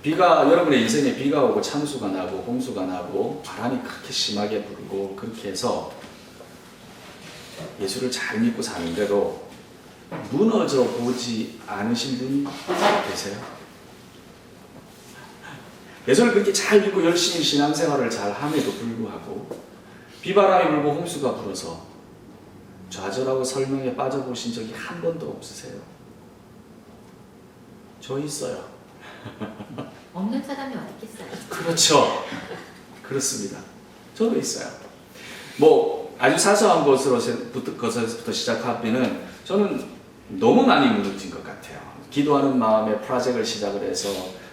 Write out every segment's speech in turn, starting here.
여러분의 인생에 비가 오고 창수가 나고 홍수가 나고 바람이 그렇게 심하게 불고 그렇게 해서 예수를 잘 믿고 사는데도 무너져 보지 않으신 분 계세요? 예수를 그렇게 잘 믿고 열심히 신앙생활을 잘 함에도 불구하고 비바람이 불고 홍수가 불어서 좌절하고 설명에 빠져보신 적이 한 번도 없으세요? 저 있어요. 없는 사람이 어디 있겠어요? 그렇죠. 그렇습니다. 저도 있어요. 뭐 아주 사소한 것에서부터 시작하면은 저는 너무 많이 무너진 것 같아요. 기도하는 마음에 프로젝트를 시작을 해서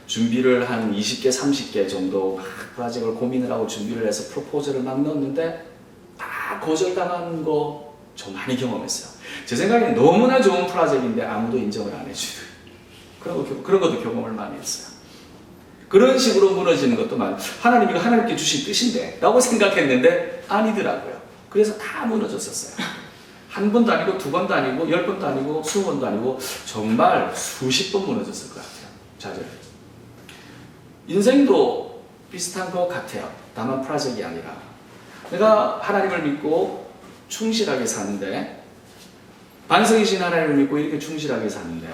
준비를 한 20개, 30개 정도 막 프로젝트를 고민을 하고 준비를 해서 프로포즈를 막 넣었는데 다 거절당하는 거 저 많이 경험했어요. 제 생각에는 너무나 좋은 프로젝트인데 아무도 인정을 안 해주는 그런 것도 경험을 많이 했어요. 그런 식으로 무너지는 것도 하나님이 하나님께 주신 뜻인데 라고 생각했는데 아니더라고요. 그래서 다 무너졌었어요. 한 번도 아니고 두 번도 아니고 10번도 아니고 20번도 아니고 정말 수십 번 무너졌을 것 같아요. 좌절. 인생도 비슷한 것 같아요. 다만 프로젝트가 아니라 내가 하나님을 믿고 충실하게 사는데 반석이신 하나님을 믿고 이렇게 충실하게 사는데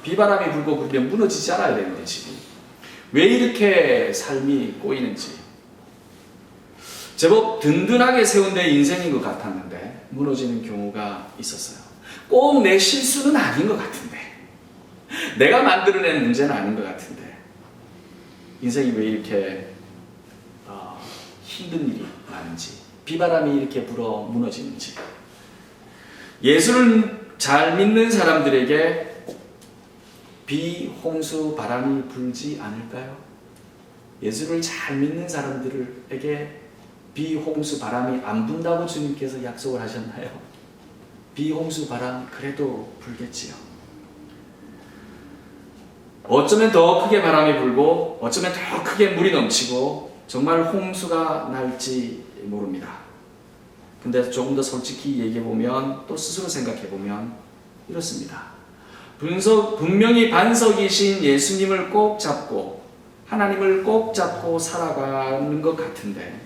비바람이 불고 그러면 무너지지 않아야 되는데 집이 왜 이렇게 삶이 꼬이는지 제법 든든하게 세운 내 인생인 것 같았는데 무너지는 경우가 있었어요. 꼭 내 실수는 아닌 것 같은데 내가 만들어낸 문제는 아닌 것 같은데 인생이 왜 이렇게 힘든 일이 많은지 비바람이 이렇게 불어 무너지는지 예수를 잘 믿는 사람들에게 비, 홍수, 바람이 불지 않을까요? 예수를 잘 믿는 사람들에게 비, 홍수, 바람이 안 분다고 주님께서 약속을 하셨나요? 비, 홍수, 바람 그래도 불겠지요. 어쩌면 더 크게 바람이 불고 어쩌면 더 크게 물이 넘치고 정말 홍수가 날지 모릅니다. 근데 조금 더 솔직히 얘기해보면 또 스스로 생각해보면 이렇습니다. 분명히 반석이신 예수님을 꼭 잡고 하나님을 꼭 잡고 살아가는 것 같은데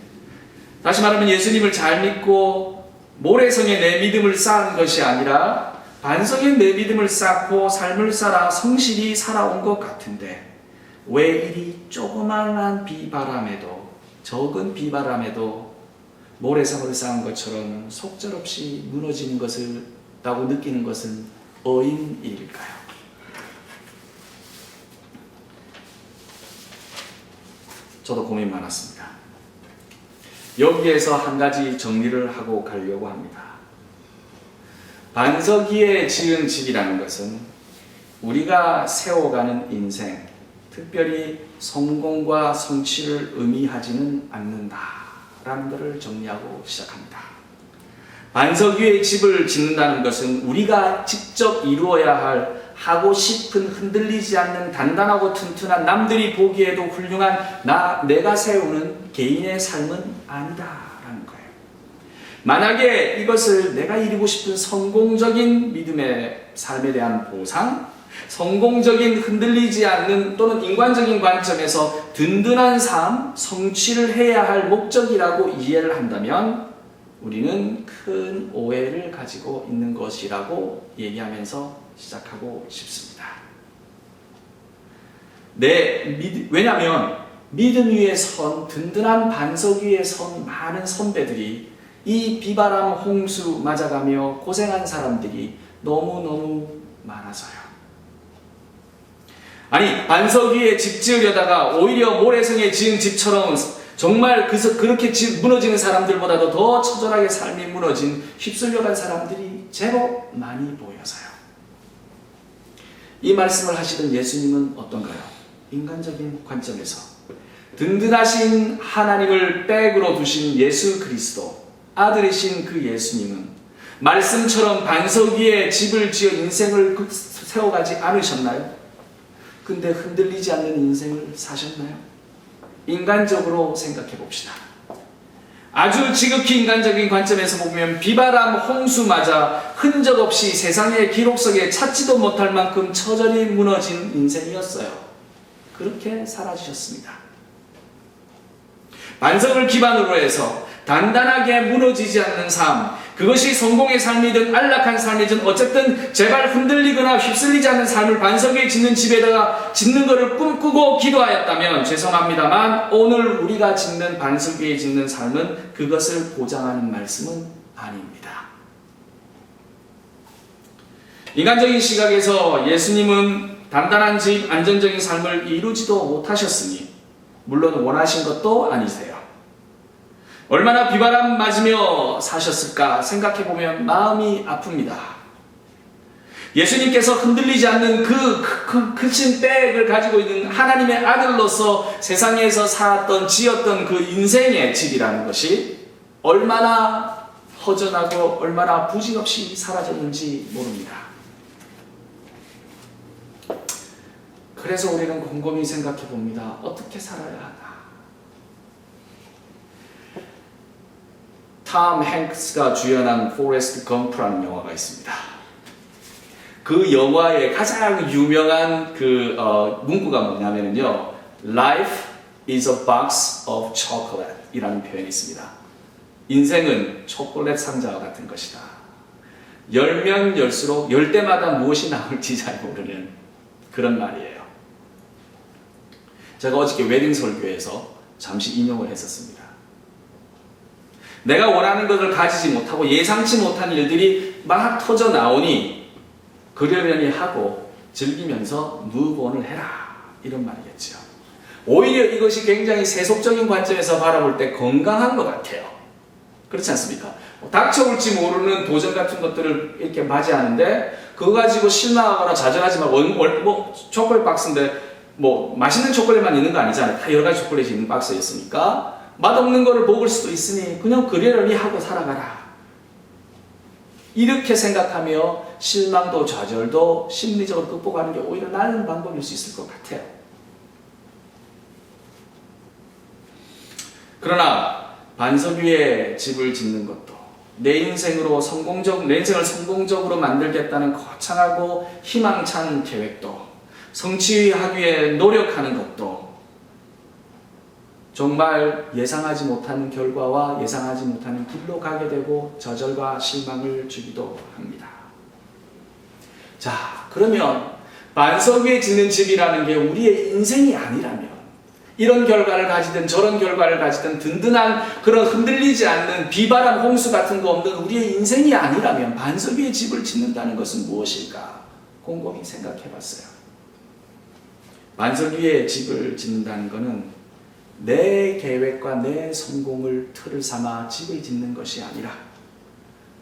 다시 말하면 예수님을 잘 믿고 모래성에 내 믿음을 쌓은 것이 아니라 반석에 내 믿음을 쌓고 삶을 살아 성실히 살아온 것 같은데 왜 이리 조그마한 비바람에도 적은 비바람에도 모래성을 쌓은 것처럼 속절없이 무너지는 것을 라고 느끼는 것은 어인 일일까요? 저도 고민 많았습니다. 여기에서 한 가지 정리를 하고 가려고 합니다. 반석 위에 지은 집이라는 것은 우리가 세워가는 인생, 특별히 성공과 성취를 의미하지는 않는다라는 것을 정리하고 시작합니다. 반석 위에 집을 짓는다는 것은 우리가 직접 이루어야 할 하고 싶은 흔들리지 않는 단단하고 튼튼한 남들이 보기에도 훌륭한 내가 세우는 개인의 삶은 아니다라는 거예요. 만약에 이것을 내가 이루고 싶은 성공적인 믿음의 삶에 대한 보상, 성공적인 흔들리지 않는 또는 인간적인 관점에서 든든한 삶, 성취를 해야 할 목적이라고 이해를 한다면 우리는 큰 오해를 가지고 있는 것이라고 얘기하면서 시작하고 싶습니다. 왜냐하면 믿음 위에 선, 든든한 반석 위에 선 많은 선배들이 이 비바람 홍수 맞아가며 고생한 사람들이 너무너무 많아서요. 아니, 반석 위에 집 지으려다가 오히려 모래성에 지은 집처럼 정말 그렇게 무너지는 사람들보다도 더 처절하게 삶이 무너진 휩쓸려간 사람들이 제법 많이 보여서요. 이 말씀을 하시던 예수님은 어떤가요? 인간적인 관점에서 든든하신 하나님을 백으로 두신 예수 그리스도, 아들이신 그 예수님은 말씀처럼 반석 위에 집을 지어 인생을 세워가지 않으셨나요? 근데 흔들리지 않는 인생을 사셨나요? 인간적으로 생각해 봅시다. 아주 지극히 인간적인 관점에서 보면 비바람 홍수마저 흔적 없이 세상의 기록 속에 찾지도 못할 만큼 처절히 무너진 인생이었어요. 그렇게 살아주셨습니다. 반석을 기반으로 해서 단단하게 무너지지 않는 삶, 그것이 성공의 삶이든 안락한 삶이든 어쨌든 제발 흔들리거나 휩쓸리지 않는 삶을 반석에 짓는 집에다가 짓는 것을 꿈꾸고 기도하였다면 죄송합니다만 오늘 우리가 짓는 반석 위에 짓는 삶은 그것을 보장하는 말씀은 아닙니다. 인간적인 시각에서 예수님은 단단한 집, 안정적인 삶을 이루지도 못하셨으니 물론 원하신 것도 아니세요. 얼마나 비바람 맞으며 사셨을까 생각해보면 마음이 아픕니다. 예수님께서 흔들리지 않는 그 크신 백을 가지고 있는 하나님의 아들로서 세상에서 살았던 지었던 그 인생의 집이라는 것이 얼마나 허전하고 얼마나 부질없이 사라졌는지 모릅니다. 그래서 우리는 곰곰이 생각해봅니다. 어떻게 살아야 하나? 톰 행크스가 주연한 포레스트 검프라는 영화가 있습니다. 그 영화의 가장 유명한 문구가 뭐냐면요, Life is a box of chocolate 이라는 표현이 있습니다. 인생은 초콜릿 상자와 같은 것이다. 열면 열수록 열 때마다 무엇이 나올지 잘 모르는 그런 말이에요. 제가 어저께 웨딩 설교에서 잠시 인용을 했었습니다. 내가 원하는 것을 가지지 못하고 예상치 못한 일들이 막 터져 나오니 그러려니 하고 즐기면서 무브온을 해라, 이런 말이겠죠. 오히려 이것이 굉장히 세속적인 관점에서 바라볼 때 건강한 것 같아요. 그렇지 않습니까? 닥쳐올지 모르는 도전 같은 것들을 이렇게 맞이하는데 그거 가지고 실망하거나 좌절하지 말고, 초콜릿 박스인데 맛있는 초콜릿만 있는 거 아니잖아요. 다 여러 가지 초콜릿이 있는 박스였으니까 맛없는 거를 먹을 수도 있으니 그냥 그러려니 하고 살아가라. 이렇게 생각하며 실망도 좌절도 심리적으로 극복하는 게 오히려 나은 방법일 수 있을 것 같아요. 그러나 반석 위에 집을 짓는 것도 내 인생을 성공적으로 만들겠다는 거창하고 희망찬 계획도 성취하기 위해 노력하는 것도 정말 예상하지 못하는 결과와 예상하지 못하는 길로 가게 되고 좌절과 실망을 주기도 합니다. 자, 그러면 반석 위에 짓는 집이라는 게 우리의 인생이 아니라면, 이런 결과를 가지든 저런 결과를 가지든 든든한 그런 흔들리지 않는 비바람 홍수 같은 거 없는 우리의 인생이 아니라면 반석 위에 집을 짓는다는 것은 무엇일까? 곰곰이 생각해 봤어요. 반석 위에 집을 짓는다는 것은 내 계획과 내 성공을 틀을 삼아 집을 짓는 것이 아니라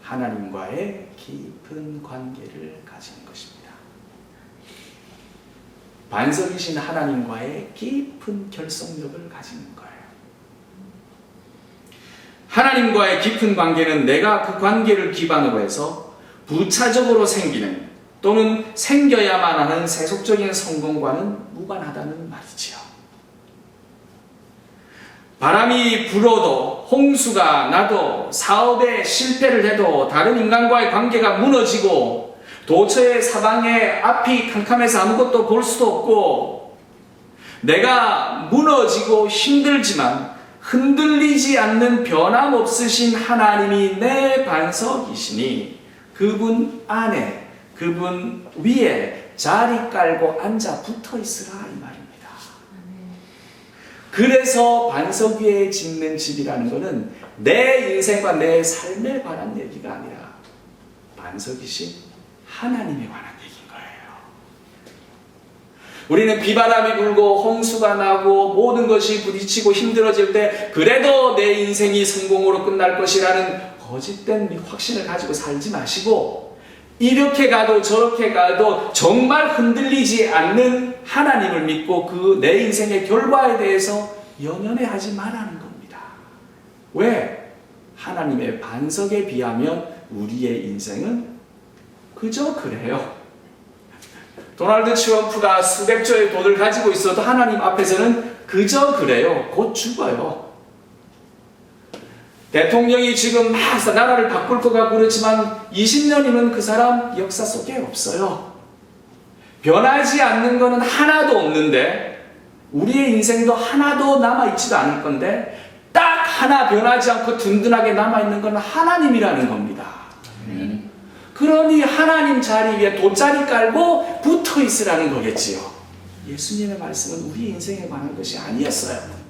하나님과의 깊은 관계를 가지는 것입니다. 반석이신 하나님과의 깊은 결속력을 가지는 거예요. 하나님과의 깊은 관계는 내가 그 관계를 기반으로 해서 부차적으로 생기는 또는 생겨야만 하는 세속적인 성공과는 무관하다는 말이지요. 바람이 불어도 홍수가 나도 사업에 실패를 해도 다른 인간과의 관계가 무너지고 도처의 사방에 앞이 캄캄해서 아무것도 볼 수도 없고 내가 무너지고 힘들지만 흔들리지 않는 변함없으신 하나님이 내 반석이시니 그분 안에 그분 위에 자리 깔고 앉아 붙어 있으라, 이 말입니다. 그래서 반석 위에 짓는 집이라는 것은 내 인생과 내 삶에 관한 얘기가 아니라 반석이신 하나님에 관한 얘기인 거예요. 우리는 비바람이 불고 홍수가 나고 모든 것이 부딪히고 힘들어질 때 그래도 내 인생이 성공으로 끝날 것이라는 거짓된 확신을 가지고 살지 마시고, 이렇게 가도 저렇게 가도 정말 흔들리지 않는 하나님을 믿고 그 내 인생의 결과에 대해서 연연해하지 말라는 겁니다. 왜? 하나님의 반석에 비하면 우리의 인생은 그저 그래요. 도널드 트럼프가 수백조의 돈을 가지고 있어도 하나님 앞에서는 그저 그래요. 곧 죽어요. 대통령이 지금 막 나라를 바꿀 것 같고 그렇지만 20년이면 그 사람 역사 속에 없어요. 변하지 않는 것은 하나도 없는데 우리의 인생도 하나도 남아있지도 않을 건데 딱 하나 변하지 않고 든든하게 남아있는 건 하나님이라는 겁니다. 그러니 하나님 자리 위에 돗자리 깔고 붙어 있으라는 거겠지요. 예수님의 말씀은 우리 인생에 관한 것이 아니었어요.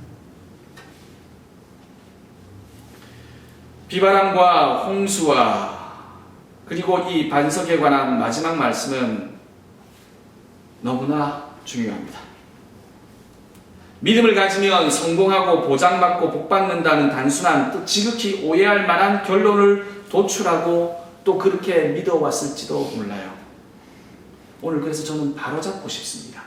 비바람과 홍수와 그리고 이 반석에 관한 마지막 말씀은 너무나 중요합니다. 믿음을 가지면 성공하고 보장받고 복받는다는 단순한 또 지극히 오해할 만한 결론을 도출하고 또 그렇게 믿어왔을지도 몰라요. 오늘 그래서 저는 바로잡고 싶습니다.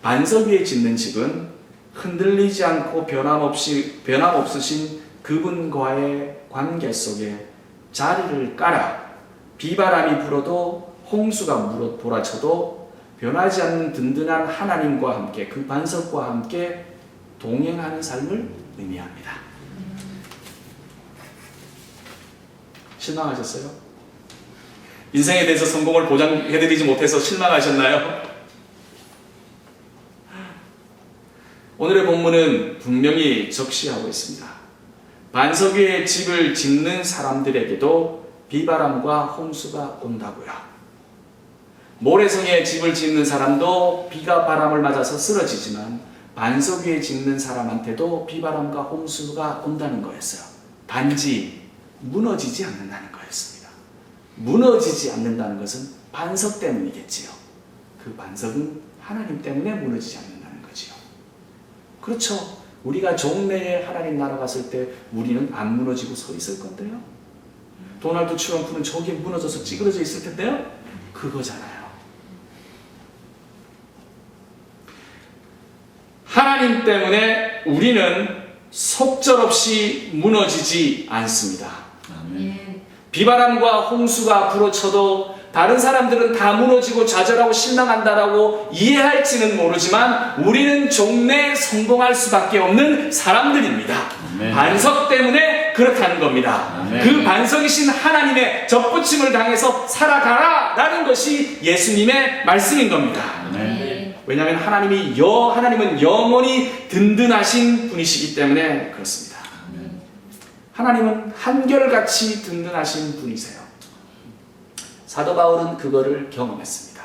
반석 위에 짓는 집은 흔들리지 않고 변함없으신 그분과의 관계 속에 자리를 깔아 비바람이 불어도 홍수가 몰아쳐도 변하지 않는 든든한 하나님과 함께 그 반석과 함께 동행하는 삶을 의미합니다. 실망하셨어요? 인생에 대해서 성공을 보장해드리지 못해서 실망하셨나요? 오늘의 본문은 분명히 적시하고 있습니다. 반석 위에 집을 짓는 사람들에게도 비바람과 홍수가 온다고요. 모래성에 집을 짓는 사람도 비가 바람을 맞아서 쓰러지지만 반석 위에 짓는 사람한테도 비바람과 홍수가 온다는 거였어요. 단지 무너지지 않는다는 거였습니다. 무너지지 않는다는 것은 반석 때문이겠지요. 그 반석은 하나님 때문에 무너지지 않는다는 거지요. 그렇죠. 우리가 종래에 하나님 나라 갔을 때 우리는 안 무너지고 서 있을 건데요. 도널드 트럼프는 저기에 무너져서 찌그러져 있을 텐데요. 그거잖아요. 하나님 때문에 우리는 속절없이 무너지지 않습니다. 비바람과 홍수가 불어쳐도 다른 사람들은 다 무너지고 좌절하고 실망한다라고 이해할지는 모르지만 우리는 종래에 성공할 수밖에 없는 사람들입니다. 아멘. 반석 때문에 그렇다는 겁니다. 아멘. 그 반석이신 하나님의 접붙임을 당해서 살아가라 라는 것이 예수님의 말씀인 겁니다. 아멘. 왜냐하면 하나님은 영원히 든든하신 분이시기 때문에 그렇습니다. 아멘. 하나님은 한결같이 든든하신 분이세요. 사도 바울은 그거를 경험했습니다.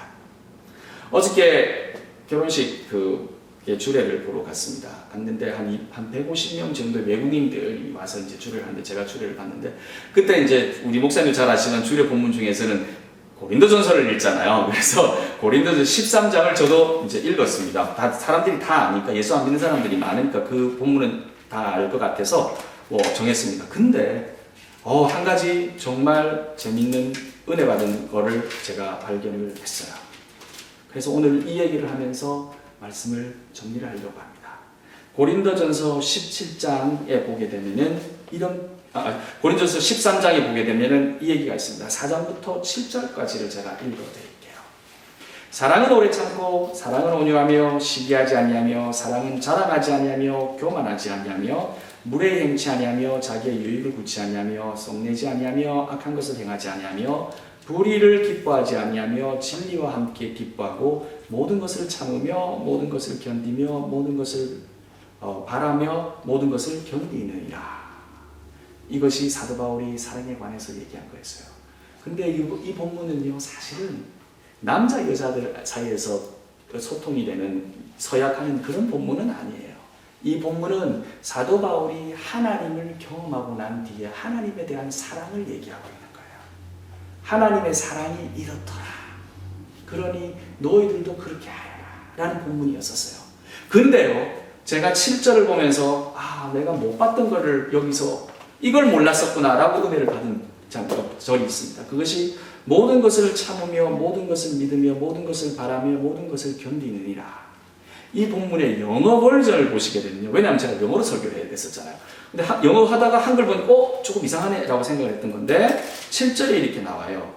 어저께 결혼식 주례를 보러 갔습니다. 갔는데 한 150명 정도 외국인들이 와서 이제 주례를 하는데 제가 주례를 봤는데 그때 이제 우리 목사님 잘 아시는 주례 본문 중에서는 고린도전서를 읽잖아요. 그래서 고린도전서 13장을 저도 이제 읽었습니다. 사람들이 다 아니까 예수 안 믿는 사람들이 많으니까 그 본문은 다 알 것 같아서 정했습니다. 근데 한 가지 정말 재밌는 은혜 받은 거를 제가 발견을 했어요. 그래서 오늘 이 얘기를 하면서 말씀을 정리를 하려고 합니다. 고린도전서 17장에 보게 되면은 고린도전서 13장에 보게 되면은 이 얘기가 있습니다. 4장부터 7절까지를 제가 읽어드릴게요. 사랑은 오래 참고 사랑은 온유하며 시기하지 아니하며 사랑은 자랑하지 아니하며 교만하지 아니하며 무례히 행치 아니하며 자기의 유익을 굳지 아니하며 썩내지 아니하며 악한 것을 행하지 아니하며 불의를 기뻐하지 아니하며 진리와 함께 기뻐하고 모든 것을 참으며 모든 것을 견디며 모든 것을 바라며 모든 것을 견디느니라. 이것이 사도 바울이 사랑에 관해서 얘기한 거였어요. 근데 이 본문은요, 사실은 남자 여자들 사이에서 소통이 되는 서약하는 그런 본문은 아니에요. 이 본문은 사도 바울이 하나님을 경험하고 난 뒤에 하나님에 대한 사랑을 얘기하고 있는 거예요. 하나님의 사랑이 이렇더라. 그러니 너희들도 그렇게 하여라 라는 본문이었었어요. 근데요, 제가 7절을 보면서 내가 못 봤던 거를 여기서 이걸 몰랐었구나 라고 은혜를 받은 절이 있습니다. 그것이 모든 것을 참으며 모든 것을 믿으며 모든 것을 바라며 모든 것을 견디느니라. 이 본문의 영어 버전을 보시게 되면요. 왜냐하면 제가 영어로 설교를 해야 됐었잖아요. 근데 영어 하다가 한글 보니까 조금 이상하네 라고 생각을 했던 건데 7절에 이렇게 나와요.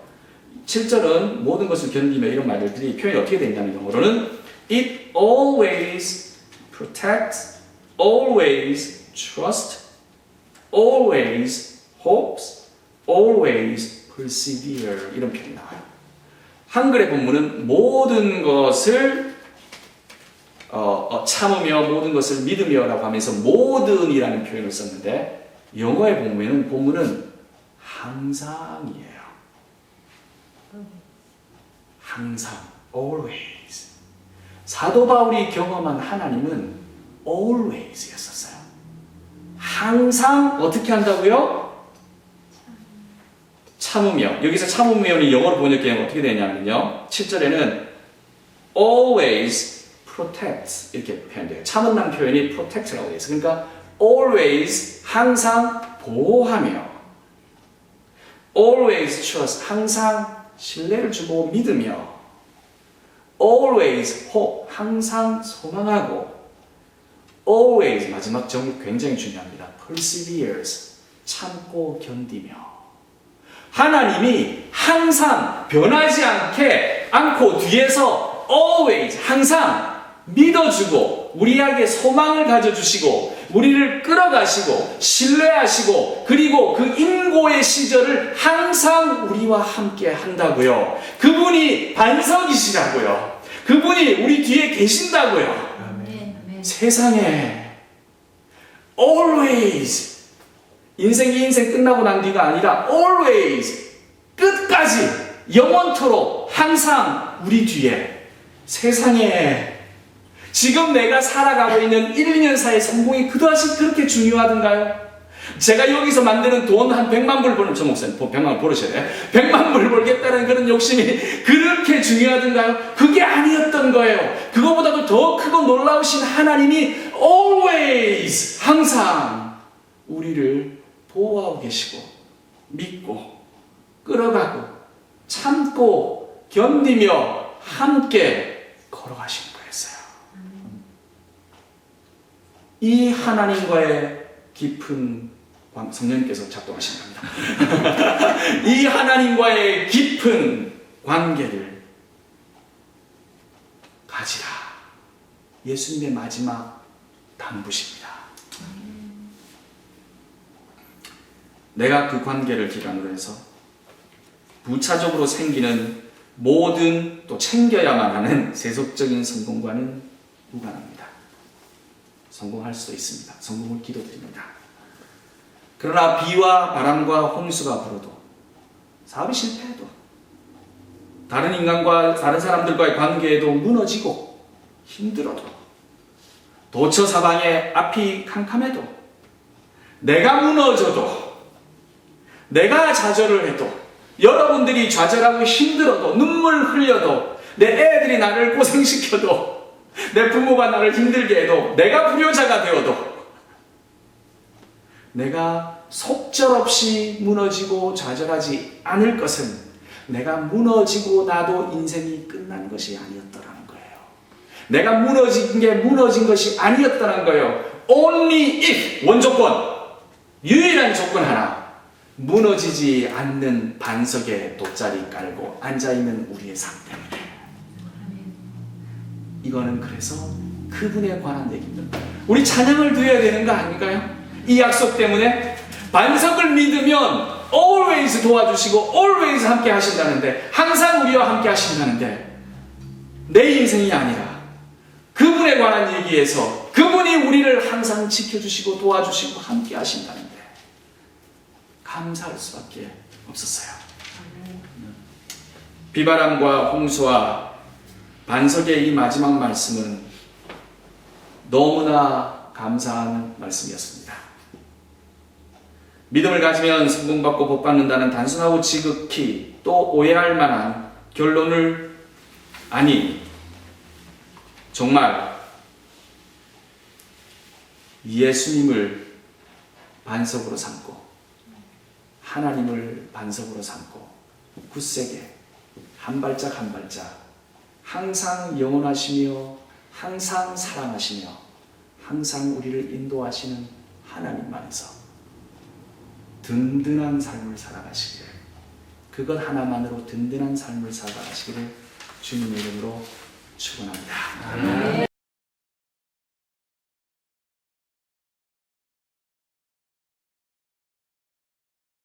7절은 모든 것을 견디며 이런 말들이 표현이 어떻게 되냐면 영어로는 It always protects, always trusts, always hopes, always persevere 이런 표현이 나와요. 한글의 본문은 모든 것을 참으며 모든 것을 믿으며라고 하면서 모든이라는 표현을 썼는데 영어의 본문은 항상이에요. 항상, always. 사도 바울이 경험한 하나님은 always였었어요. 항상 어떻게 한다고요? 참으며. 여기서 참으며는 영어로 번역하면 어떻게 되냐면요. 7절에는 always protects 이렇게 표현돼요. 참은다는 표현이 protect라고 되어 있어요. 그러니까 always 항상 보호하며 always trust 항상 신뢰를 주고 믿으며 always hope 항상 소망하고 always 마지막 정의 굉장히 중요합니다. perseveres 참고 견디며 하나님이 항상 변하지 않고 뒤에서 always 항상 믿어주고 우리에게 소망을 가져주시고 우리를 끌어가시고 신뢰하시고 그리고 그 인고의 시절을 항상 우리와 함께 한다고요. 그분이 반석이시라고요. 그분이 우리 뒤에 계신다고요. 아멘. 세상에 always 인생이 인생 끝나고 난 뒤가 아니라 always 끝까지 영원토록 항상 우리 뒤에 세상에 지금 내가 살아가고 있는 1, 2년 사이의 성공이 그다지 그렇게 중요하던가요? 제가 여기서 만드는 돈 한 100만 불 버는 저 목사님 100만 불 벌으셔야 돼요. 100만 불 벌겠다는 그런 욕심이 그렇게 중요하던가요? 그게 아니었던 거예요. 그거보다도 더 크고 놀라우신 하나님이 always 항상 우리를 보호하고 계시고 믿고 끌어가고 참고 견디며 함께 걸어가시는 거였어요. 이 하나님과의 깊은 성령님께서 작동하신 겁니다. 이 하나님과의 깊은 관계를 가지라. 예수님의 마지막 당부십니다. 내가 그 관계를 기반으로 해서 부차적으로 생기는 모든 또 챙겨야만 하는 세속적인 성공과는 무관합니다. 성공할 수도 있습니다. 성공을 기도드립니다. 그러나 비와 바람과 홍수가 불어도 사업이 실패해도 다른 인간과 다른 사람들과의 관계에도 무너지고 힘들어도 도처사방에 앞이 캄캄해도 내가 무너져도 내가 좌절을 해도 여러분들이 좌절하고 힘들어도 눈물 흘려도 내 애들이 나를 고생시켜도 내 부모가 나를 힘들게 해도 내가 불효자가 되어도 내가 속절없이 무너지고 좌절하지 않을 것은 내가 무너지고 나도 인생이 끝난 것이 아니었더라는 거예요. 내가 무너진 것이 아니었더라는 거예요. Only if 원조건 유일한 조건 하나 무너지지 않는 반석에 돗자리 깔고 앉아있는 우리의 삶 때문에 이거는 그래서 그분에 관한 얘기입니다. 우리 찬양을 드려야 되는 거 아닐까요? 이 약속 때문에 반석을 믿으면 always 도와주시고 always 함께 하신다는데 항상 우리와 함께 하신다는데 내 인생이 아니라 그분에 관한 얘기에서 그분이 우리를 항상 지켜주시고 도와주시고 함께 하신다는데 감사할 수밖에 없었어요. 비바람과 홍수와 반석의 이 마지막 말씀은 너무나 감사한 말씀이었습니다. 믿음을 가지면 성공받고 복받는다는 단순하고 지극히 또 오해할 만한 결론을 아니 정말 예수님을 반석으로 삼고 하나님을 반석으로 삼고 굳세게 한 발짝 한 발짝 항상 영원하시며 항상 사랑하시며 항상 우리를 인도하시는 하나님만에서 든든한 삶을 살아가시기를 그것 하나만으로 든든한 삶을 살아가시기를 주님의 이름으로 축원합니다.